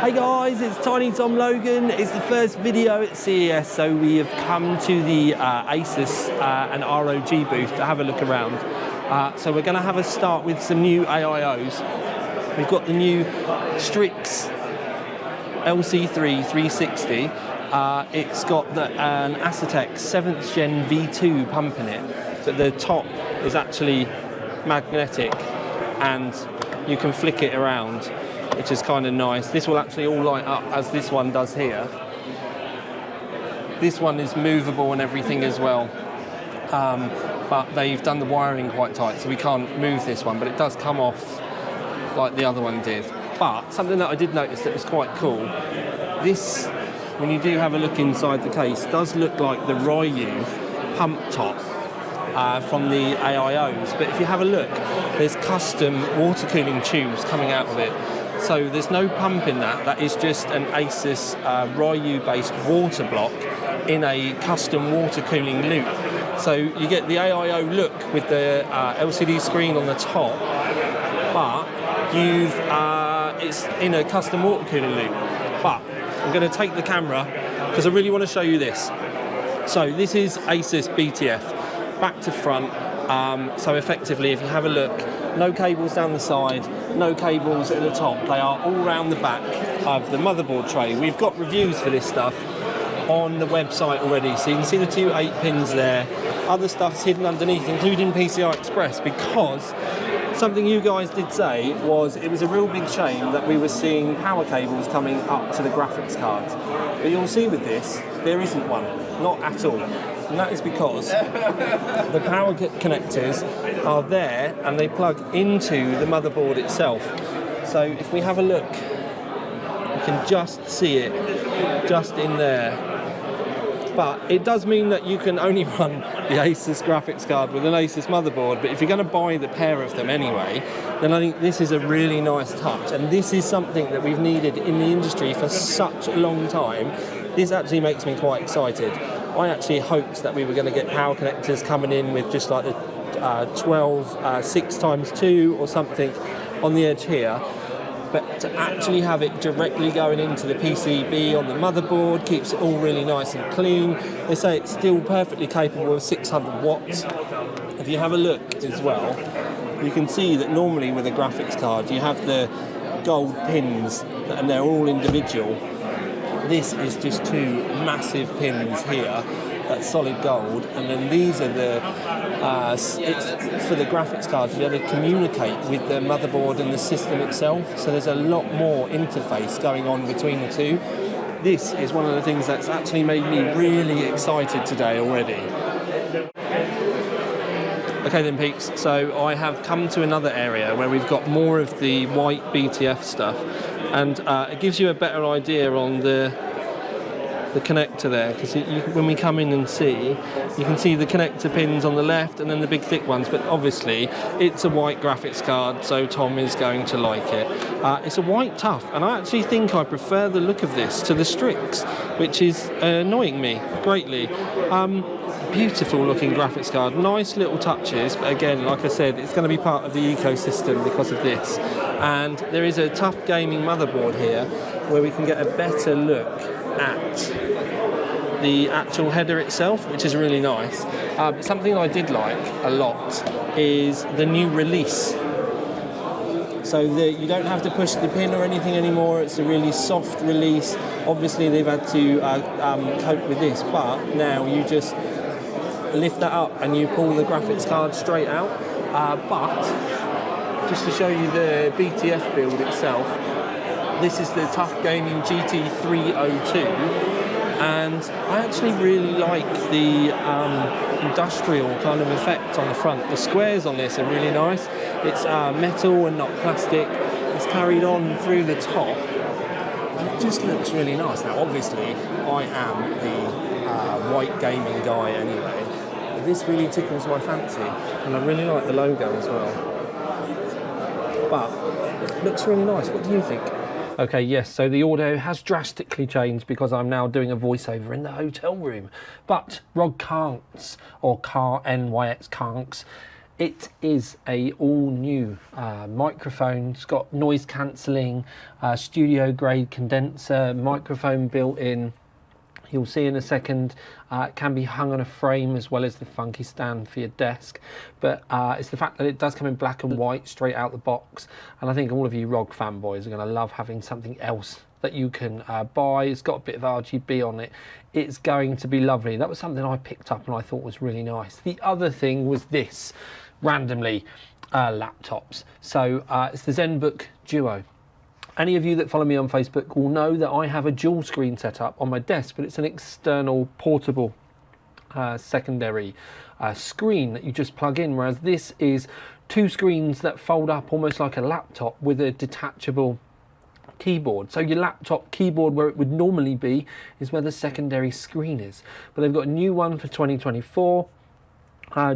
Hey guys, it's Tiny Tom Logan. It's the first video at CES, so we have come to the Asus and ROG booth to have a look around. So we're going to have a start with some new AIOs. We've got the new Strix LC3 360. It's got an Asetek 7th Gen V2 pump in it, but the top is actually magnetic and you can flick it around, which is kind of nice. This will actually all light up as this one does here. This one is movable and everything as well, but they've done the wiring quite tight, so we can't move this one, but it does come off like the other one did. But something that I did notice that was quite cool, this, when you do have a look inside the case, does look like the Ryu pump top from the AIOs, but if you have a look, there's custom water cooling tubes coming out of it. So there's no pump in that. That is just an Asus Ryu-based water block in a custom water cooling loop. So you get the AIO look with the LCD screen on the top, but it's in a custom water cooling loop. But I'm going to take the camera because I really want to show you this. So this is Asus BTF, back to front. So effectively, if you have a look, no cables down the side, no cables at the top. They are all around the back of the motherboard tray. We've got reviews for this stuff on the website already, so you can see the two 8-pins there. Other stuff's hidden underneath, including PCI Express, because something you guys did say was it was a real big shame that we were seeing power cables coming up to the graphics cards. But you'll see with this, there isn't one, not at all. And that is because the power connectors are there and they plug into the motherboard itself. So if we have a look, you can just see it just in there. But it does mean that you can only run the Asus graphics card with an Asus motherboard, but if you're going to buy the pair of them anyway, then I think this is a really nice touch. And this is something that we've needed in the industry for such a long time. This actually makes me quite excited. I actually hoped that we were going to get power connectors coming in with just like the 12 6x2 or something on the edge here, but to actually have it directly going into the PCB on the motherboard keeps it all really nice and clean. They say it's still perfectly capable of 600 watts. If you have a look as well, you can see that normally with a graphics card you have the gold pins and they're all individual. This is just two massive pins here, that's solid gold, and then these are the it's for the graphics card to be able to communicate with the motherboard and the system itself. So there's a lot more interface going on between the two. This is one of the things that's actually made me really excited today already. Okay then peeps, so I have come to another area where we've got more of the white BTF stuff, and it gives you a better idea on the connector there, because when we come in and see, you can see the connector pins on the left and then the big thick ones, but obviously it's a white graphics card, so Tom is going to like it. It's a white tough, and I actually think I prefer the look of this to the Strix, which is annoying me greatly. Beautiful looking graphics card, nice little touches, but again, like I said, it's going to be part of the ecosystem because of this. And there is a tough gaming motherboard here where we can get a better look at the actual header itself, which is really nice. Something I did like a lot is the new release. So that you don't have to push the pin or anything anymore. It's a really soft release. Obviously they've had to cope with this, but now you just lift that up and you pull the graphics card straight out. But just to show you the BTF build itself, this is the Tough Gaming GT302, and I actually really like the industrial kind of effect on the front. The squares on this are really nice. It's metal and not plastic. It's carried on through the top, and it just looks really nice. Now obviously I am the white gaming guy anyway, but this really tickles my fancy, and I really like the logo as well. But it looks really nice. What do you think? Okay, yes, so the audio has drastically changed because I'm now doing a voiceover in the hotel room. But ROG Karnx, or Car NYX Karnx, It is a all new microphone. It's got noise cancelling, studio grade condenser, microphone built in. You'll see in a second, it can be hung on a frame as well as the funky stand for your desk. But it's the fact that it does come in black and white straight out the box. And I think all of you ROG fanboys are going to love having something else that you can buy. It's got a bit of RGB on it. It's going to be lovely. That was something I picked up and I thought was really nice. The other thing was this, randomly, laptops. So it's the ZenBook Duo. Any of you that follow me on Facebook will know that I have a dual screen set up on my desk, but it's an external portable secondary screen that you just plug in, whereas this is two screens that fold up almost like a laptop with a detachable keyboard. So your laptop keyboard, where it would normally be, is where the secondary screen is. But they've got a new one for 2024.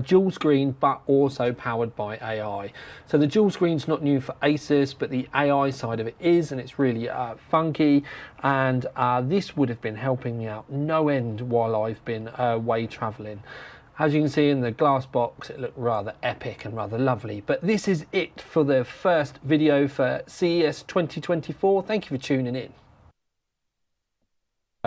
Dual screen, but also powered by AI. So the dual screen's not new for Asus, but the AI side of it is, and it's really funky. And this would have been helping me out no end while I've been away traveling. As you can see in the glass box, it looked rather epic and rather lovely. But this is it for the first video for CES 2024. Thank you for tuning in.